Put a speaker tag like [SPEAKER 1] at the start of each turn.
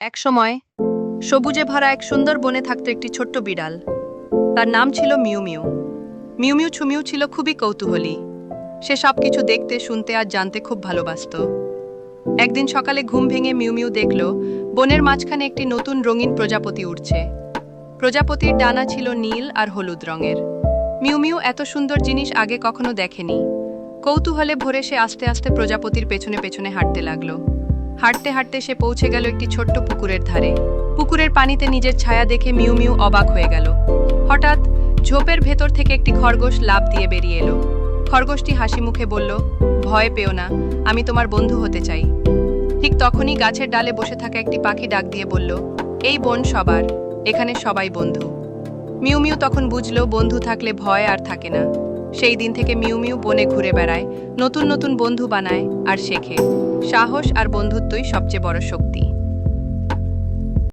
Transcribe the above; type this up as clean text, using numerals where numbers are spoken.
[SPEAKER 1] একসময় সবুজে ভরা এক সুন্দর বনে থাকত একটি ছোট্ট বিড়াল। তার নাম ছিল মিউ মিউ। মিউ মিউ ছুমিউ ছিল খুবই কৌতূহলী। সে সবকিছু দেখতে, শুনতে আর জানতে খুব ভালোবাসত। একদিন সকালে ঘুম ভেঙে মিউ মিউ দেখল বনের মাঝখানে একটি নতুন রঙিন প্রজাপতি উড়ছে। প্রজাপতির ডানা ছিল নীল আর হলুদ রঙের। মিউ মিউ এত সুন্দর জিনিস আগে কখনো দেখেনি। কৌতূহলে ভরে সে আস্তে আস্তে প্রজাপতির পেছনে পেছনে হাঁটতে লাগলো। হাঁটতে হাঁটতে সে পৌঁছে গেল একটি ছোট্ট পুকুরের ধারে। পুকুরের পানিতে নিজের ছায়া দেখে মিউ মিউ অবাক হয়ে গেল। হঠাৎ ঝোপের ভেতর থেকে একটি খরগোশ লাফ দিয়ে বেরিয়ে এলো। খরগোশটি হাসি মুখে বলল, ভয় পেও না, আমি তোমার বন্ধু হতে চাই। ঠিক তখনই গাছের ডালে বসে থাকা একটি পাখি ডাক দিয়ে বলল, এই বন সবার, এখানে সবাই বন্ধু। মিউ মিউ তখন বুঝলো বন্ধু থাকলে ভয় আর থাকে না। সেই দিন থেকে মিউ মিউ বনে ঘুরে বেড়ায়, নতুন নতুন বন্ধু বানায় আর শেখে। সাহস আর বন্ধুত্বই সবচেয়ে বড় শক্তি।